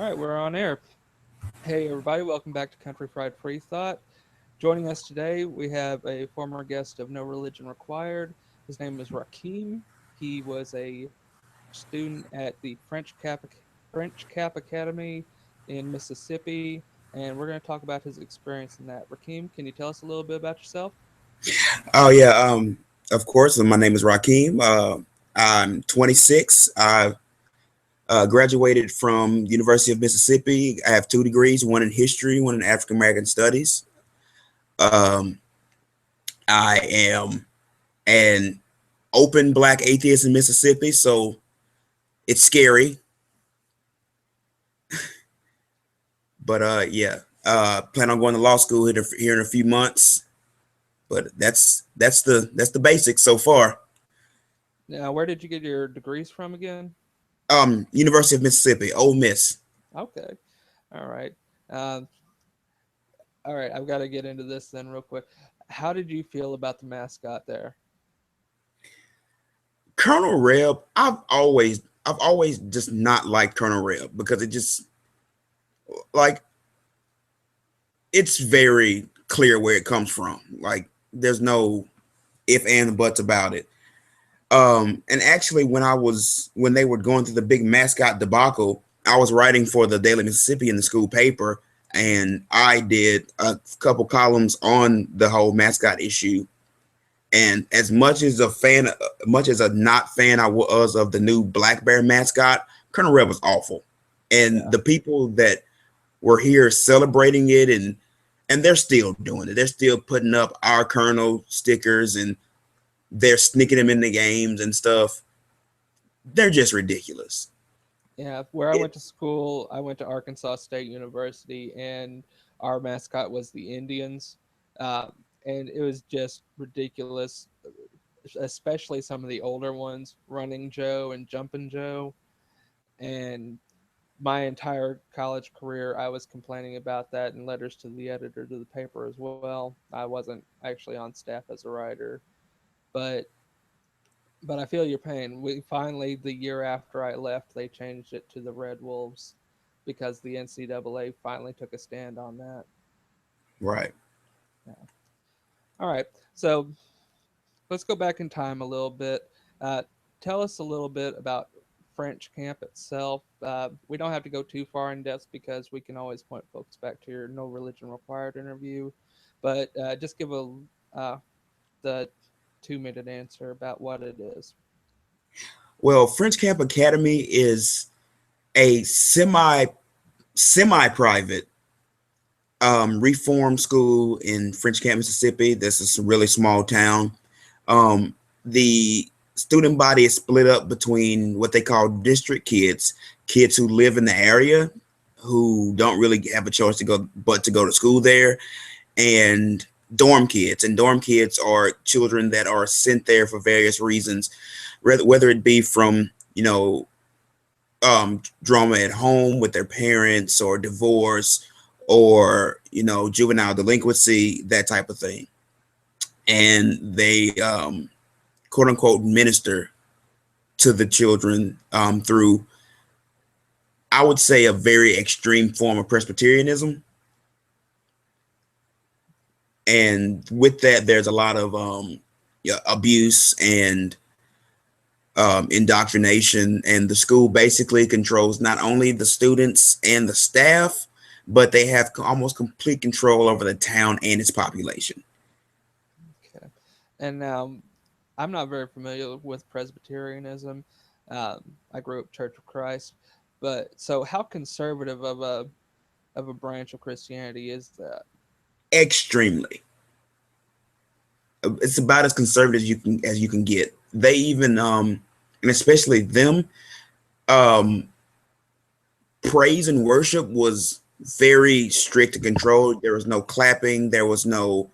right, we're on air. Hey, everybody, welcome back to Country Fried Free Thought. Joining us today, we have a former guest of No Religion Required. His name is Rakeem. He was a student at the French Cap Academy in Mississippi, and we're going to talk about his experience in that. Rakeem, can you tell us a little bit about yourself? Oh yeah, of course. My name is Rakeem. I'm 26. I graduated from University of Mississippi. I have two degrees: one in history, one in African American studies. Um, I am an open black atheist in Mississippi, so it's scary. But yeah, plan on going to law school here in a few months. But that's the basics so far. Now, where did you get your degrees from again? University of Mississippi, Ole Miss. Okay. All right. Um, all right, I've got to get into this then real quick. How did you feel about the mascot there? Colonel Reb, I've always just not liked Colonel Reb because it just like it's very clear where it comes from. Like there's no if and buts about it. And actually when they were going through the big mascot debacle, I was writing for the Daily Mississippi in the school paper, and I did a couple columns on the whole mascot issue. And as much as a not fan I was of the new Black Bear mascot, Colonel Red was awful. And Yeah. the people that were here celebrating it, and they're still doing it. They're still putting up our Colonel stickers, and they're sneaking them in the games and stuff. They're just ridiculous. Yeah, where I It, went to school, I went to Arkansas State University, and our mascot was the Indians, and it was just ridiculous, especially some of the older ones, Running Joe and Jumping Joe. And my entire college career, I was complaining about that in letters to the editor to the paper as well. I wasn't actually on staff as a writer, but I feel your pain. We finally, the year after I left, they changed it to the Red Wolves because the NCAA finally took a stand on that. right. Yeah. All right. So let's go back in time a little bit. Uh, Tell us a little bit about French camp itself. We don't have to go too far in depth because we can always point folks back to your No Religion Required interview, but just give uh, the 2 minute answer about what it is. Well, French Camp Academy is a semi private reform school in French Camp, Mississippi. This is a really small town. The student body is split up between what they call district kids, kids who live in the area, who don't really have a choice to go to school there, and dorm kids. And dorm kids are children that are sent there for various reasons, whether it be from drama at home with their parents, or divorce, or juvenile delinquency, that type of thing. And they quote unquote minister to the children through, I would say, a very extreme form of Presbyterianism. And with that, there's a lot of yeah, abuse and indoctrination. And the school basically controls not only the students and the staff, but they have almost complete control over the town and its population. Okay. And now I'm not very familiar with Presbyterianism. I grew up Church of Christ, but so how conservative of a branch of Christianity is that? Extremely. It's about as conservative as you can get. They even and especially them, um praise and worship was very strict and controlled. There was no clapping, there was no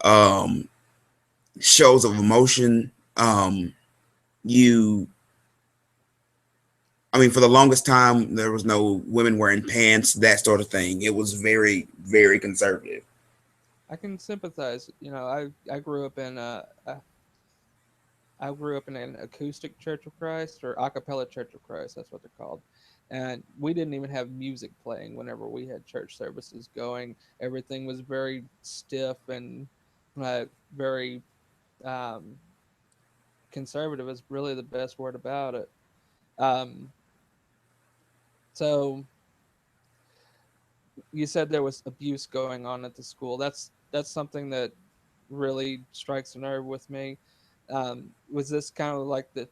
um shows of emotion. You I mean, for the longest time, there was no women wearing pants, that sort of thing. It was very, very conservative. I can sympathize. You know, I grew up in I grew up in an acoustic Church of Christ or a cappella Church of Christ. That's what they're called. And we didn't even have music playing whenever we had church services going. Everything was very stiff and very um, conservative is really the best word about it. Um, so you said there was abuse going on at the school. That's something that really strikes a nerve with me. Was this kind of like the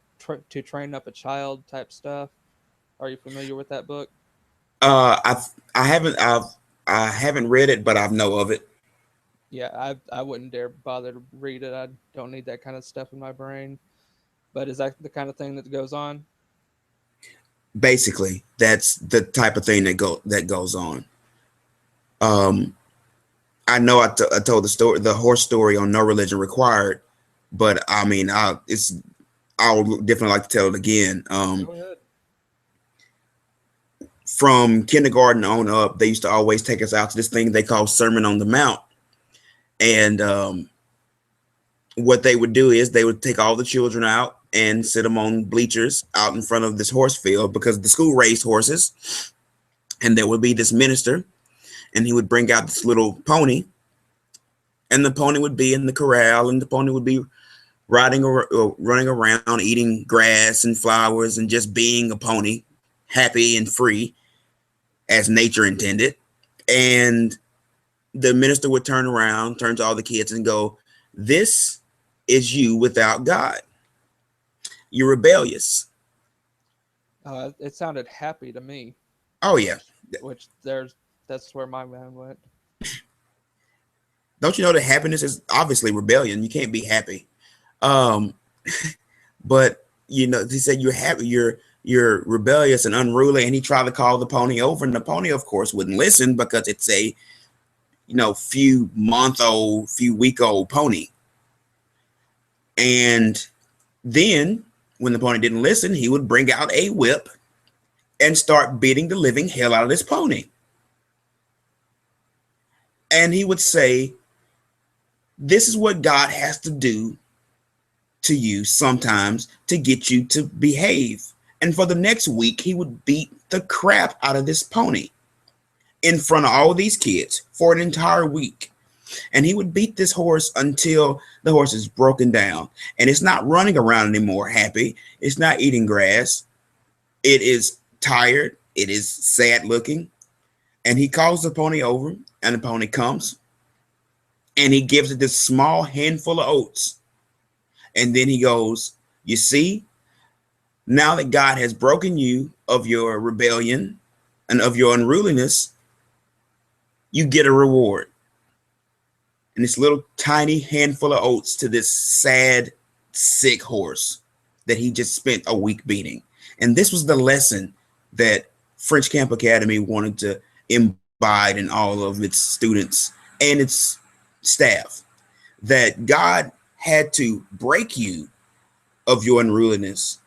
to train up a child type stuff? Are you familiar with that book? I haven't I haven't read it, but I know of it. Yeah, I wouldn't dare bother to read it. I don't need that kind of stuff in my brain. But is that the kind of thing that goes on? Basically, that's the type of thing that goes on. Um, I know I told the story, the horse story on No Religion Required, but I mean, I would definitely like to tell it again. Go ahead. From kindergarten on up, they used to always take us out to this thing they call Sermon on the Mount, and what they would do is they would take all the children out and sit them on bleachers out in front of this horse field because the school raised horses, and there would be this minister, and he would bring out this little pony, and the pony would be in the corral, and the pony would be riding or running around eating grass and flowers and just being a pony, happy and free as nature intended. And the minister would turn around, turn to all the kids and go, "This is you without God. You're rebellious." It sounded happy to me, Oh yeah. which there's that's where my mind went. Don't you know that happiness is obviously rebellion? You can't be happy. Um, but you know, he said you're happy, you're rebellious and unruly, and he tried to call the pony over, and the pony, of course, wouldn't listen because it's a few week old pony. And then when the pony didn't listen, he would bring out a whip and start beating the living hell out of this pony. And he would say, "This is what God has to do to you sometimes to get you to behave." And for the next week, he would beat the crap out of this pony in front of all these kids for an entire week. And he would beat this horse until the horse is broken down and it's not running around anymore happy. It's not eating grass. It is tired. It is sad looking. And he calls the pony over, and the pony comes and he gives it this small handful of oats. And then he goes, "You see, now that God has broken you of your rebellion and of your unruliness, you get a reward." And this little tiny handful of oats to this sad, sick horse that he just spent a week beating. And this was the lesson that French Camp Academy wanted to imbibe in all of its students and its staff, that God had to break you of your unruliness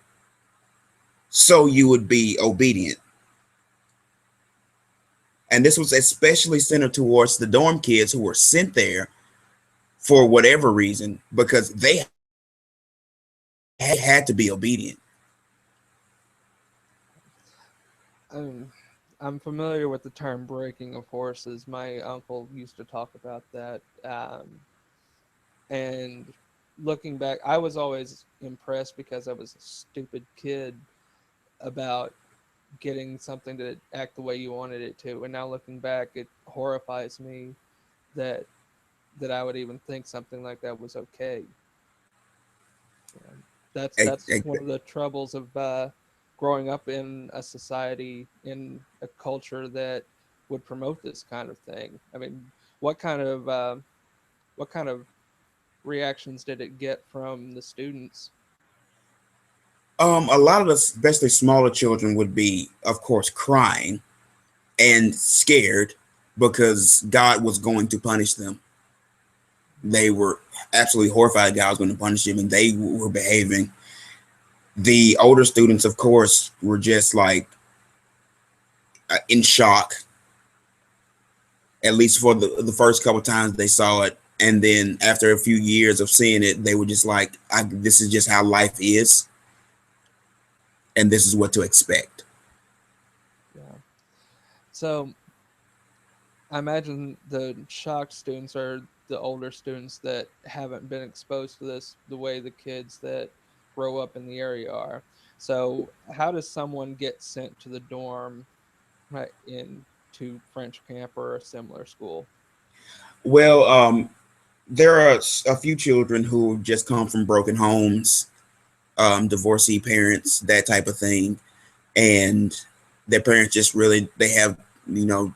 so you would be obedient. And this was especially centered towards the dorm kids who were sent there for whatever reason, because they had to be obedient. Um, I'm familiar with the term breaking of horses. My uncle used to talk about that. And looking back, I was always impressed because I was a stupid kid about getting something to act the way you wanted it to. And now looking back, it horrifies me that I would even think something like that was okay. That's one of the troubles of growing up in a society, in a culture that would promote this kind of thing. I mean, what kind of uh, what kind of reactions did it get from the students? A lot of the, especially smaller children, would be, of course, crying and scared because God was going to punish them. They were absolutely horrified God was going to punish them, and they were behaving. The older students, of course, were just like in shock, at least for the first couple times they saw it. And then after a few years of seeing it, they were just like, "This is just how life is, and this is what to expect." Yeah. So I imagine the shocked students are the older students that haven't been exposed to this the way the kids that grow up in the area are. So how does someone get sent to the dorm, right, in to French camp or a similar school? Well, there are a few children who just come from broken homes, divorcee parents, that type of thing, and their parents just really they have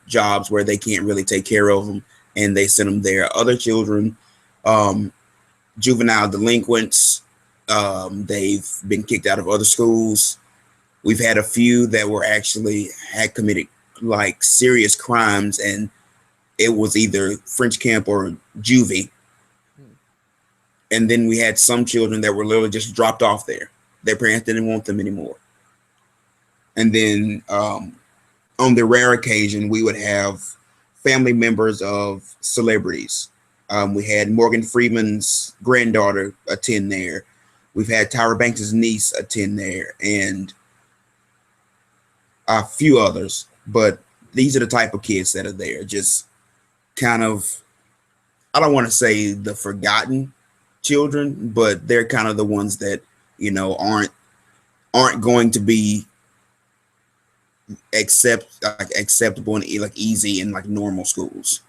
jobs where they can't really take care of them, and they send them there. Other children, um, juvenile delinquents, they've been kicked out of other schools. We've had a few that were actually had committed like serious crimes, and it was either French camp or juvie. Hmm. And then we had some children that were literally just dropped off there. Their parents didn't want them anymore. And then on the rare occasion, we would have family members of celebrities. We had Morgan Freeman's granddaughter attend there. We've had Tyra Banks' niece attend there, and a few others. But these are the type of kids that are there. Just kind of, I don't want to say the forgotten children, but they're kind of the ones that aren't going to be acceptable and like easy in like normal schools.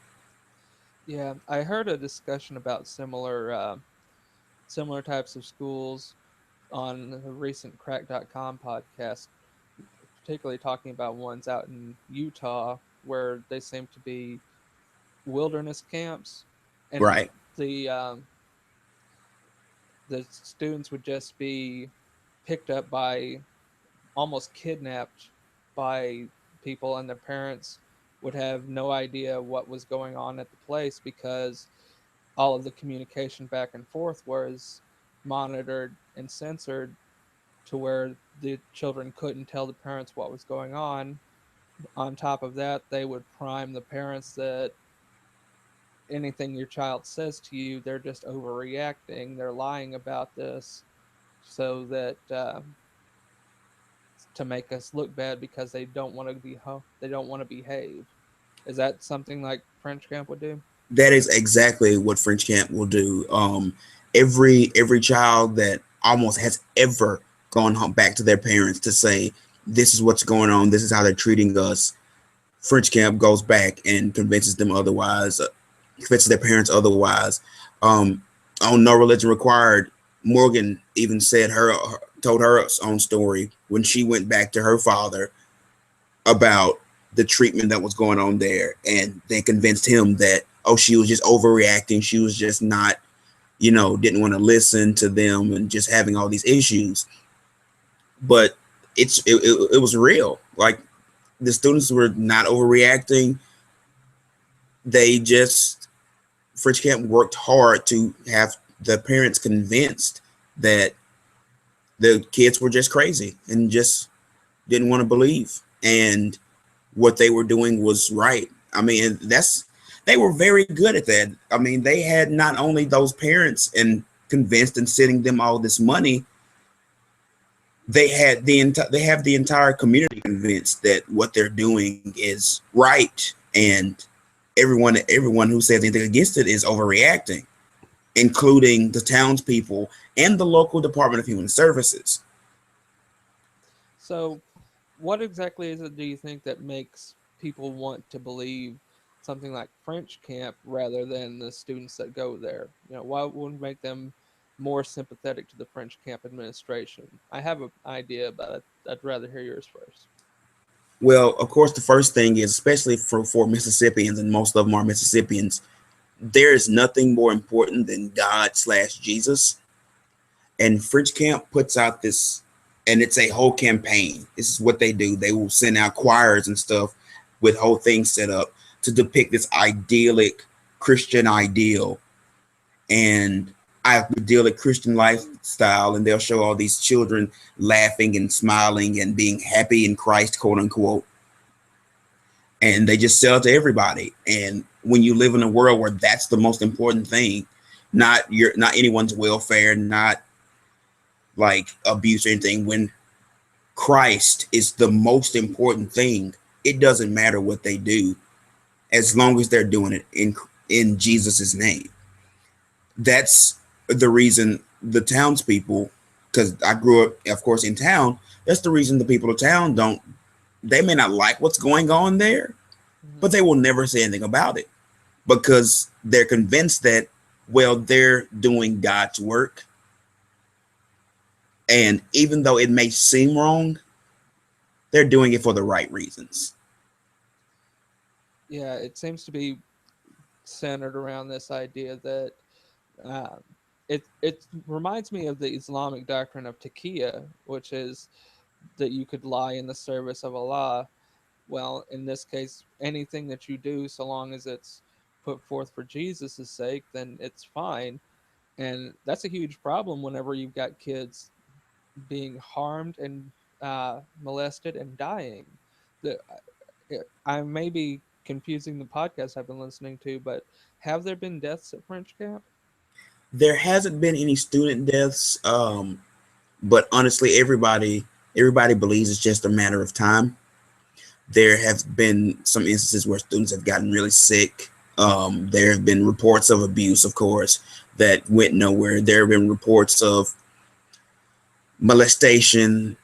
Yeah, I heard a discussion about similar types of schools on the recent Crack.com podcast, particularly talking about ones out in Utah where they seem to be wilderness camps, and Right. the students would just be picked up by, almost kidnapped by people, and their parents would have no idea what was going on at the place because all of the communication back and forth was monitored and censored to where the children couldn't tell the parents what was going on. On top of that, they would prime the parents that anything your child says to you, they're just overreacting. They're lying about this so that to make us look bad because they don't want to they don't want to behave. Is that something like French camp would do? That is exactly what French camp will do. Every child that almost has ever gone home back to their parents to say this is what's going on, this is how they're treating us. French camp goes back and convinces them otherwise, convinces their parents otherwise. Um, on No Religion Required, Morgan even said told her own story when she went back to her father about the treatment that was going on there, and they convinced him that she was just overreacting, she was just not didn't want to listen to them and just having all these issues. But it was real. Like, the students were not overreacting. They just French camp worked hard to have the parents convinced that the kids were just crazy and just didn't want to believe, and what they were doing was right. I mean, they were very good at that. I mean, they had not only those parents and convinced and sending them all this money, they have the entire community convinced that what they're doing is right, and everyone who says anything against it is overreacting, including the townspeople and the local Department of Human Services. So, what exactly is it do you think that makes people want to believe something like French camp rather than the students that go there? Why wouldn't make them more sympathetic to the French camp administration? I have an idea, but I'd rather hear yours first. Well, of course, the first thing is, especially for Mississippians, and most of them are Mississippians, there is nothing more important than God/Jesus. And French Camp puts out this, and it's a whole campaign. This is what they do. They will send out choirs and stuff with whole things set up to depict this idyllic Christian ideal and idyllic Christian lifestyle. And they'll show all these children laughing and smiling and being happy in Christ, quote unquote. And they just sell it to everybody. And when you live in a world where that's the most important thing, not anyone's welfare, not like abuse or anything. When Christ is the most important thing, it doesn't matter what they do as long as they're doing it in Jesus's name. That's the reason the townspeople, because I grew up, of course, in town. That's the reason the people of town don't. They may not like what's going on there, but Mhm. they will never say anything about it because they're convinced that, well, they're doing God's work, and even though it may seem wrong, they're doing it for the right reasons. Yeah, it seems to be centered around this idea that um, it reminds me of the Islamic doctrine of taqiyya, which is that you could lie in the service of Allah. Well, in this case, anything that you do, so long as it's put forth for Jesus' sake, then it's fine. And that's a huge problem whenever you've got kids being harmed and molested and dying. The, I may be confusing the podcast I've been listening to, but have there been deaths at French camp? There hasn't been any student deaths, but honestly, everybody believes it's just a matter of time. There have been some instances where students have gotten really sick. There have been reports of abuse, of course, that went nowhere. There have been reports of molestation,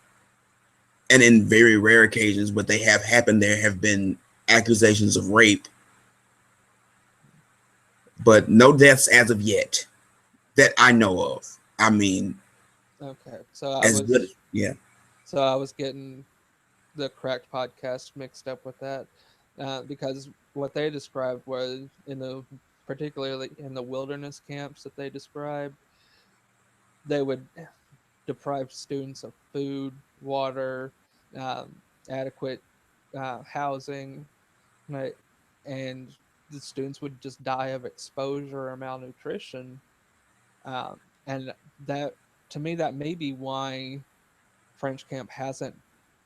and in very rare occasions, but they have happened, there have been accusations of rape, but no deaths as of yet that I know of. I mean, Okay, as good, yeah. so I was getting the correct podcast mixed up with that because what they described was in the particularly in the wilderness camps that they described, they would deprive students of food, water, um, adequate housing, right? And the students would just die of exposure or malnutrition. And that, to me, that may be why French camp hasn't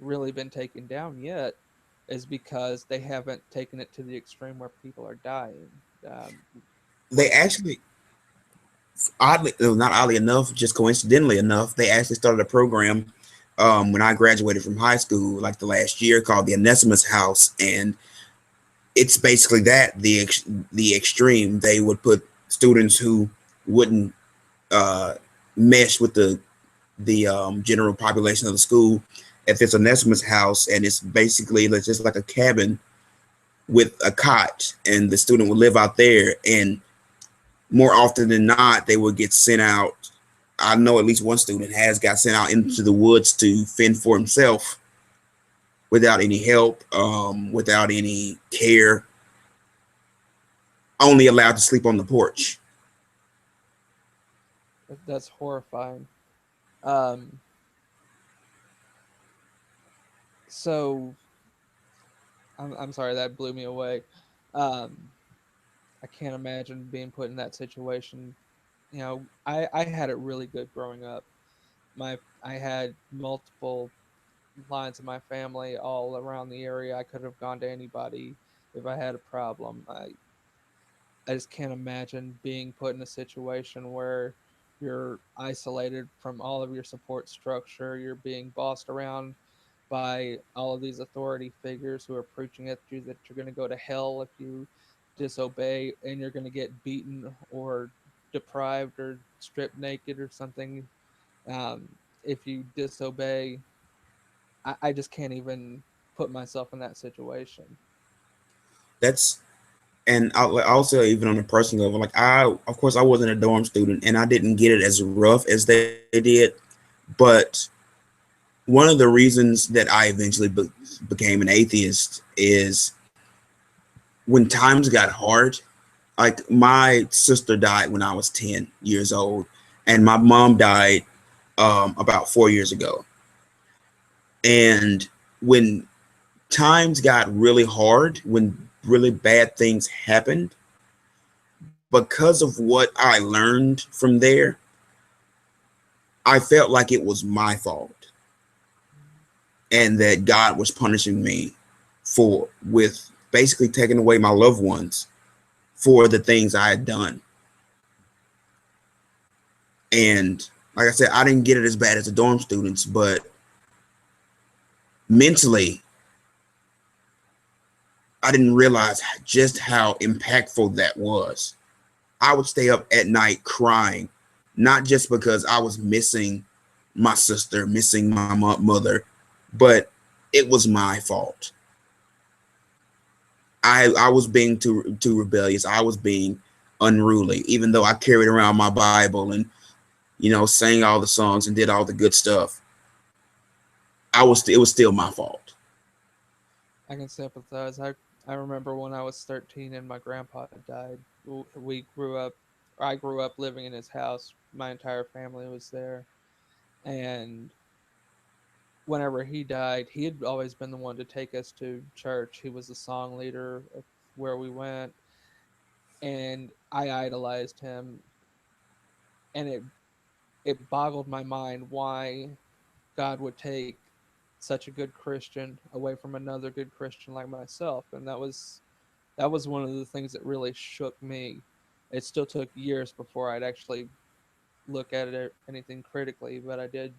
really been taken down yet, is because they haven't taken it to the extreme where people are dying. They What? actually, oddly, not oddly enough, just coincidentally enough, they actually started a program when I graduated from high school, like the last year, called the Onesimus House, and it's basically that the extreme. They would put students who wouldn't uh, mesh with the general population of the school at this Onesimus house, and it's basically just like a cabin with a cot, and the student would live out there. And more often than not, they would get sent out. I know at least one student has got sent out into the woods to fend for himself without any help, without any care, only allowed to sleep on the porch. That's horrifying. Um, so I'm sorry that blew me away. Um, I can't imagine being put in that situation. You know, I had it really good growing up. I had multiple lines of my family all around the area. I could have gone to anybody if I had a problem. I just can't imagine being put in a situation where you're isolated from all of your support structure. You're being bossed around by all of these authority figures who are preaching at you that you're going to go to hell if you disobey, and you're going to get beaten or deprived or stripped naked or something if you disobey. I just can't even put myself in that situation. That's and also even on a personal level, like I, of course, I wasn't a dorm student, and I didn't get it as rough as they did. But one of the reasons that I eventually became an atheist is when times got hard. Like my sister died when I was 10 years old, and my mom died about 4 years ago. And when times got really hard, when really bad things happened, because of what I learned from there, I felt like it was my fault and that God was punishing me for with basically taking away my loved ones. for the things I had done. And like I said, I didn't get it as bad as the dorm students, but mentally, I didn't realize just how impactful that was. I would stay up at night crying, not just because I was missing my sister, missing my mother, but it was my fault. I was being too rebellious. I was being unruly, even though I carried around my Bible and sang all the songs and did all the good stuff. It was still my fault. I can sympathize. I remember when I was 13 and my grandpa had died. We grew up, or I grew up living in his house. My entire family was there, and whenever he died, he had always been the one to take us to church. He was the song leader of where we went, and I idolized him. And it boggled my mind why God would take such a good Christian away from another good Christian like myself. And that was one of the things that really shook me. It still took years before I'd actually look at it anything critically, but I did.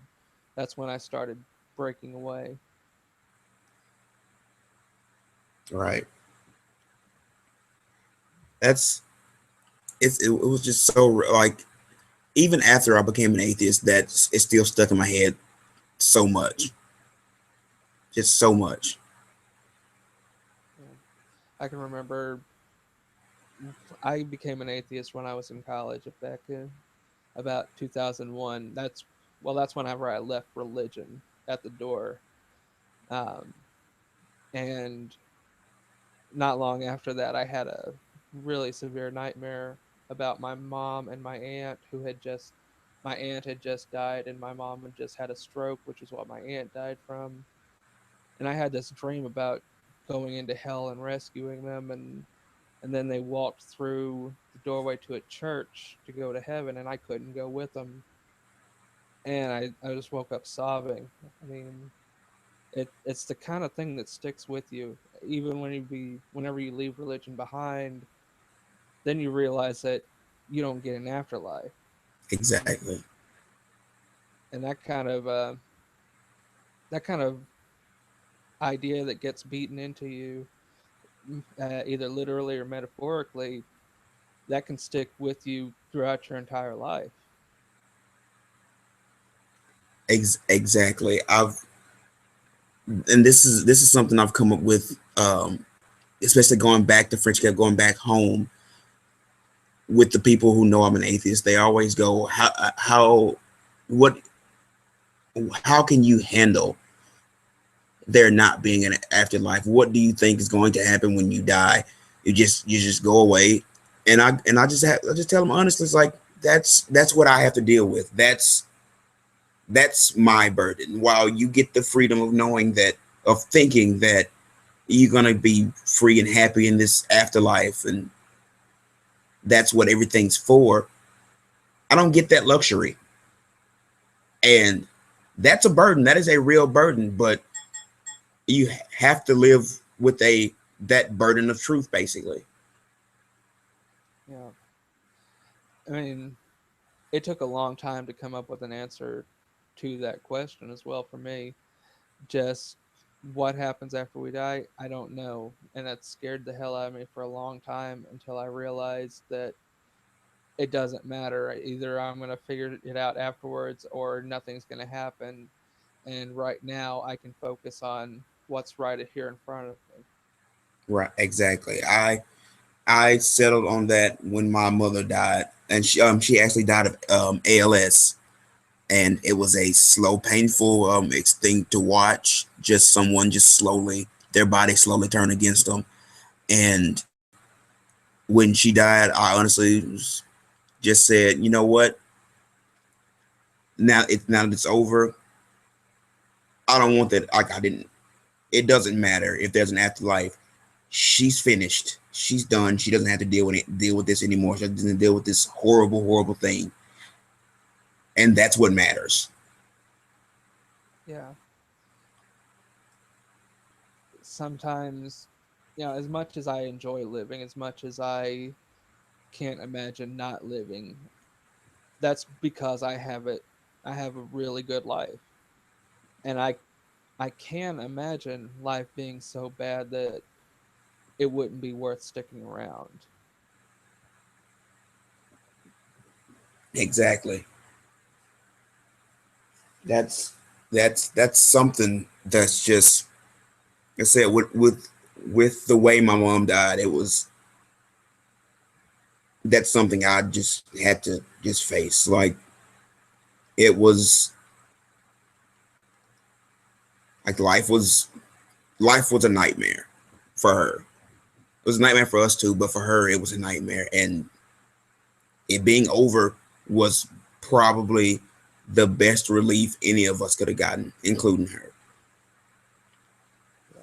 That's when I started breaking away. Right. That's it was just so like even after I became an atheist, that it's still stuck in my head so much, just so much. Yeah. I can remember I became an atheist when I was in college back in about 2001. That's whenever I left religion at the door. Um, and not long after that, I had a really severe nightmare about my mom and my aunt my aunt had just died and my mom had just had a stroke, which is what my aunt died from. And I had this dream about going into hell and rescuing them, and then they walked through the doorway to a church to go to heaven, and I couldn't go with them. And I just woke up sobbing. I mean, it's the kind of thing that sticks with you, even whenever you leave religion behind. Then you realize that you don't get an afterlife, Exactly. and that kind of idea that gets beaten into you, either literally or metaphorically, that can stick with you throughout your entire life. Exactly. And this is something I've come up with, especially going back to French Cap, going back home with the people who know I'm an atheist. They always go, what, how can you handle there not being an afterlife? What do you think is going to happen when you die? You just go away, I just tell them honestly, it's like that's what I have to deal with. That's my burden. While you get the freedom of knowing that, of thinking that you're gonna be free and happy in this afterlife, and that's what everything's for. I don't get that luxury, and that's a burden. That is a real burden, but you have to live with a that burden of truth, basically. Yeah, I mean, it took a long time to come up with an answer to that question as well for me. Just what happens after we die, I don't know. And that scared the hell out of me for a long time until I realized that it doesn't matter. Either I'm going to figure it out afterwards or nothing's going to happen. And right now, I can focus on what's right here in front of me. Right, exactly. I settled on that when my mother died, and she actually died of ALS, and it was a slow, painful thing to watch. Just someone just slowly, their body slowly turn against them. And when she died, I honestly just said, you know what? Now that it's over, I don't want that. Like I didn't. It doesn't matter if there's an afterlife. She's finished. She's done. She doesn't have to deal with this anymore. She doesn't deal with this horrible, horrible thing, and that's what matters. Yeah. Sometimes, as much as I enjoy living, as much as I can't imagine not living. That's because I have a really good life. And I can imagine life being so bad that it wouldn't be worth sticking around. Exactly. That's that's something that's just, like I said, with the way my mom died, it was, that's something I just had to just face. Like, it was like life was a nightmare for her. It was a nightmare for us too, but for her it was a nightmare, and it being over was probably the best relief any of us could have gotten, including her. Yeah.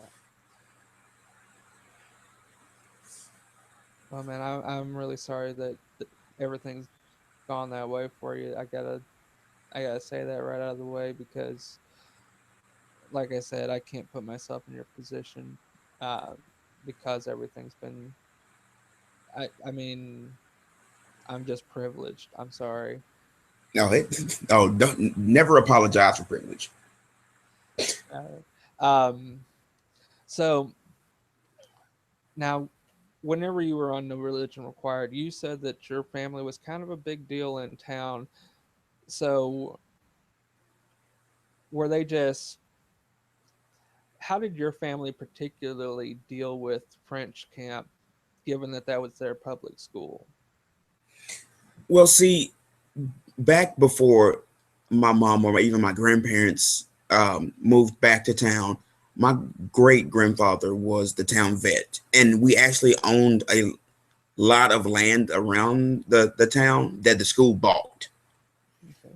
Well, man, I'm really sorry that everything's gone that way for you. I gotta say that right out of the way because, like I said, I can't put myself in your position, uh, because everything's been. I mean, I'm just privileged. I'm sorry. No, oh, don't never apologize for privilege. Um, so now, whenever you were on No Religion Required, you said that your family was kind of a big deal in town. So were they just how did your family particularly deal with French camp, given that that was their public school? Well, see, back before my mom or even my grandparents moved back to town, my great grandfather was the town vet, and we actually owned a lot of land around the town that the school bought. Okay.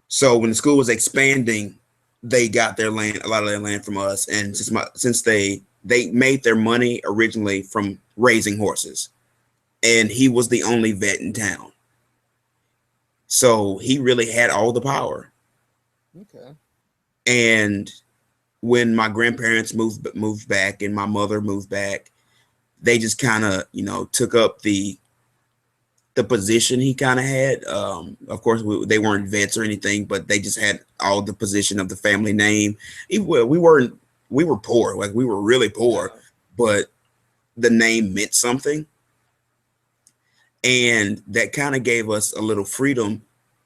So when the school was expanding, they got their land, a lot of their land from us, and since they made their money originally from raising horses, and he was the only vet in town, so he really had all the power. Okay. And when my grandparents moved back and my mother moved back, they just kind of took up the position he kind of had. Of course, they weren't vets or anything, but they just had all the position of the family name. We weren't, we were poor, like we were really poor, Yeah. but the name meant something, and that kind of gave us a little freedom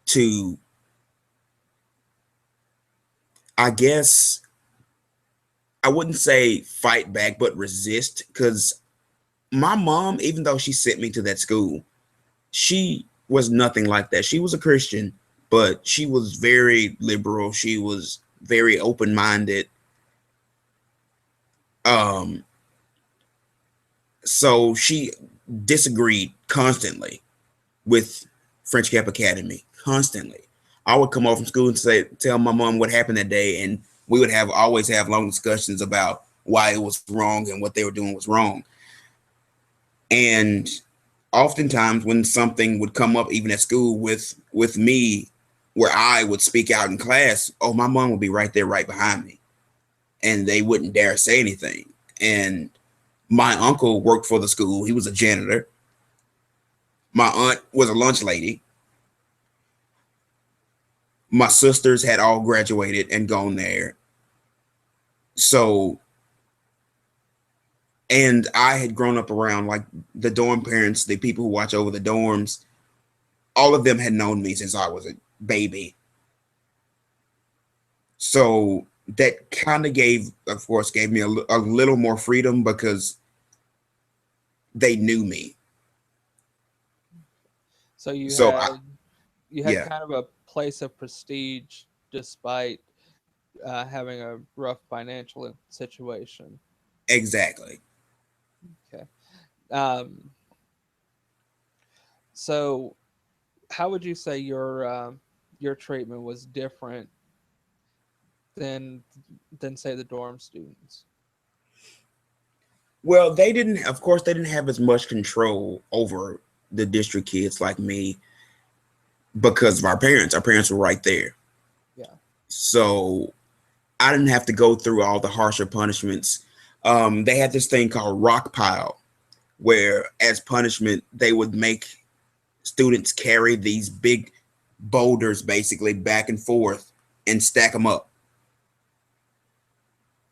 to, I guess, I wouldn't say fight back, but resist. Because my mom, even though she sent me to that school, she was nothing like that. She was a Christian, but she was very liberal. She was very open minded. Um, so she disagreed constantly with French Cap Academy. Constantly, I would come home from school and tell my mom what happened that day, and we would have always have long discussions about why it was wrong and what they were doing was wrong. And oftentimes when something would come up even at school with me, where I would speak out in class, oh, my mom would be right there right behind me, and they wouldn't dare say anything. And my uncle worked for the school. He was a janitor. My aunt was a lunch lady. My sisters had all graduated and gone there. So, and I had grown up around like the dorm parents, the people who watch over the dorms. All of them had known me since I was a baby. So that kind of of course, gave me a little more freedom because they knew me. So So you had yeah, kind of a place of prestige despite having a rough financial situation. exactly. Okay. Um, so how would you say your treatment was different than say the dorm students? Well, they didn't, of course, they didn't have as much control over the district kids like me because of our parents. Our parents were right there. Yeah. So I didn't have to go through all the harsher punishments. They had this thing called rock pile, where as punishment, they would make students carry these big boulders basically back and forth and stack them up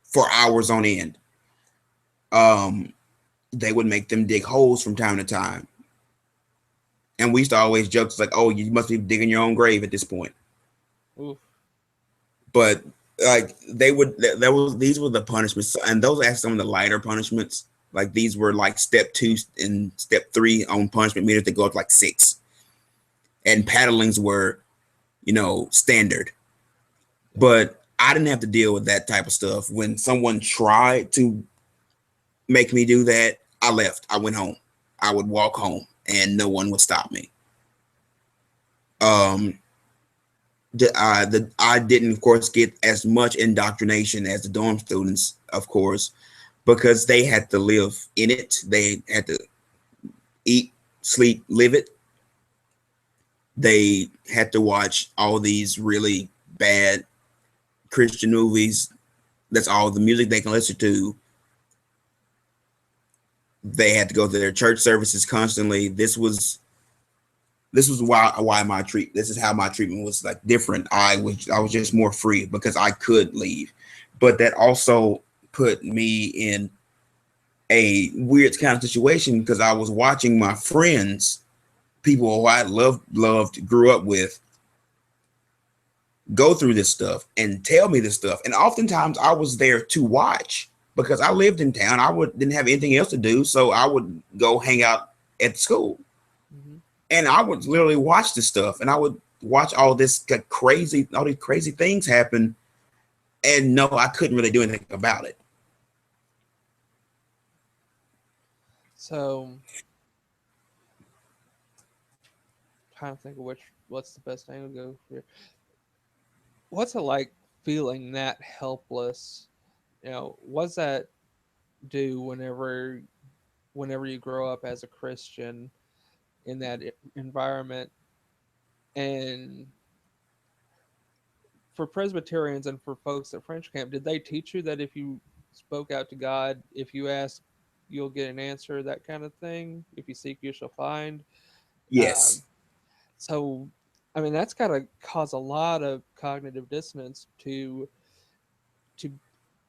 for hours on end. Um, they would make them dig holes from time to time. And we used to always joke, it's like, oh, you must be digging your own grave at this point. Oof. But like they would, there was these were the punishments, and those are actually some of the lighter punishments. Like these were like step two and step three on punishment meters that go up to like six, and paddlings were, standard. Yeah. But I didn't have to deal with that type of stuff. When someone tried to make me do that, I left. I went home. I would walk home, and no one would stop me. Um, I didn't, of course, get as much indoctrination as the dorm students, of course, because they had to live in it. They had to eat, sleep, live it. They had to watch all these really bad Christian movies. That's all the music they can listen to. They had to go to their church services constantly. This was why my treat. This is how my treatment was like different. I was just more free because I could leave, but that also put me in a weird kind of situation because I was watching my friends, people who I loved, grew up with, go through this stuff and tell me this stuff. And oftentimes I was there to watch because I lived in town. Didn't have anything else to do, so I would go hang out at the school, Hmm. and I would literally watch this stuff, and I would watch all these crazy things happen, and no, I couldn't really do anything about it. So, trying to think of what's the best angle to go here. What's it like feeling that helpless? What's that do whenever you grow up as a Christian in that environment? And for Presbyterians and for folks at French camp, did they teach you that if you spoke out to God, if you ask, you'll get an answer, that kind of thing? If you seek, you shall find. Um, Yes. so, I mean, that's got to cause a lot of cognitive dissonance to.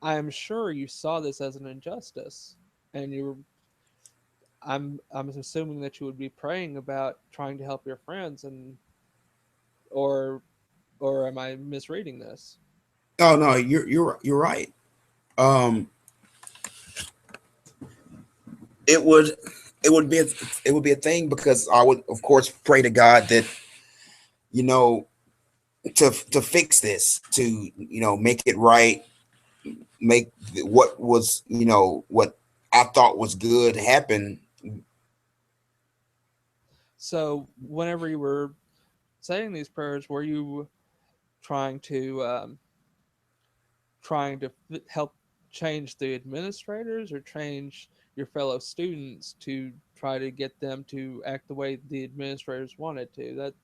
I am sure you saw this as an injustice, and I'm assuming that you would be praying about trying to help your friends, and or or am I misreading this? Oh no, you're right. Um, it would it would be a, it would be a thing because I would, of course, pray to God that, you know to fix this, to make it right, make what was, what I thought was good happen. So, whenever you were saying these prayers, were you trying to help change the administrators or change your fellow students to try to get them to act the way the administrators wanted to? That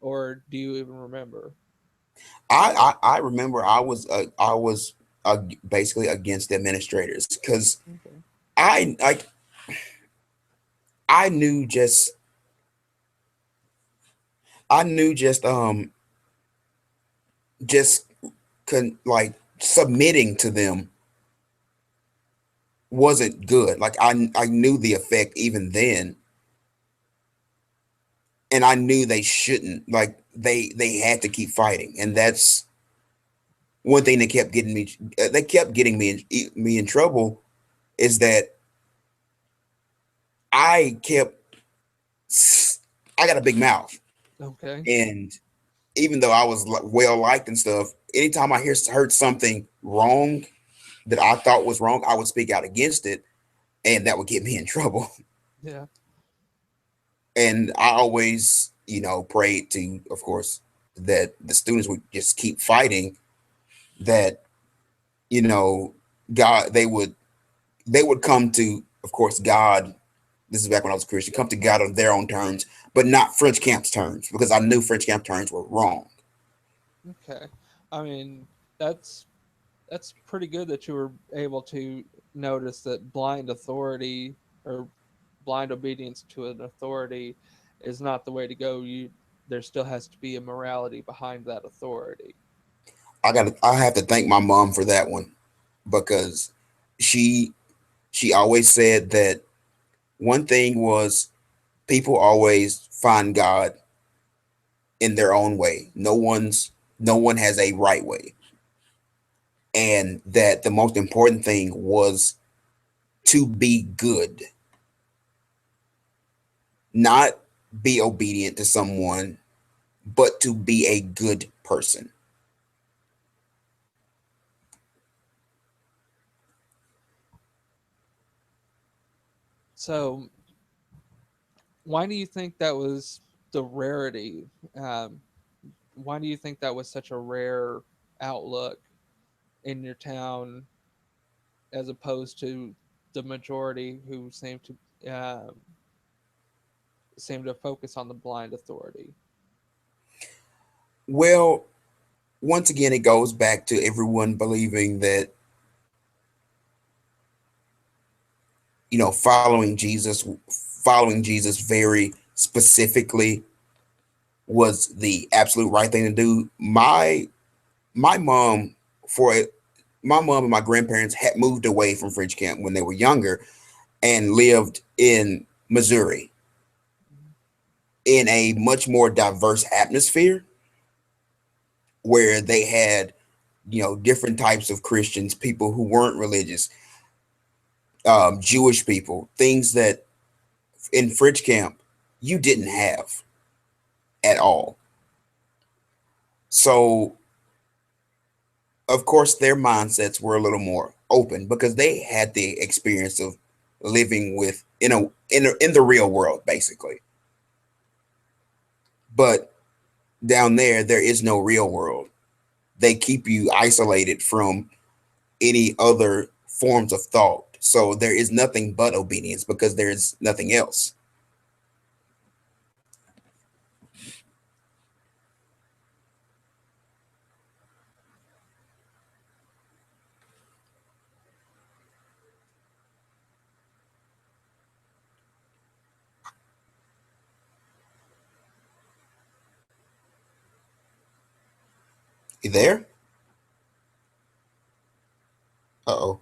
or do you even remember? I remember I was basically against the administrators because Okay. I like I knew just I knew just like submitting to them wasn't good. Like I knew the effect even then, and I knew they shouldn't. Like they had to keep fighting, and that's one thing that kept getting me. They kept getting me in trouble. Is that I kept I got a big mouth, Okay. and even though I was well liked and stuff, anytime I heard something wrong that I thought was wrong, I would speak out against it, and that would get me in trouble. Yeah. And I always, prayed to, of course, that the students would just keep fighting. That you know, God, they would come to, of course, God. This is back when I was a Christian. Come to God on their own terms, but not French camp's terms, because I knew French camp terms were wrong. Okay. I mean, that's that's pretty good that you were able to notice that blind authority or blind obedience to an authority is not the way to go. There still has to be a morality behind that authority. I have to thank my mom for that one because she she always said that one thing was people always find God in their own way. No one has a right way. And that the most important thing was to be good, not be obedient to someone, but to be a good person. So, why do you think that was the rarity? Um, why do you think that was such a rare outlook in your town as opposed to the majority who seem to focus on the blind authority? Well, once again, it goes back to everyone believing that, following Jesus very specifically was the absolute right thing to do. My mom, for my mom and my grandparents had moved away from French Camp when they were younger and lived in Missouri in a much more diverse atmosphere where they had, different types of Christians, people who weren't religious, Jewish people, things that in French Camp you didn't have at all. So, of course, their mindsets were a little more open because they had the experience of living with in the real world, basically. But down there is no real world. They keep you isolated from any other forms of thought. So there is nothing but obedience because there is nothing else. You there? Uh oh.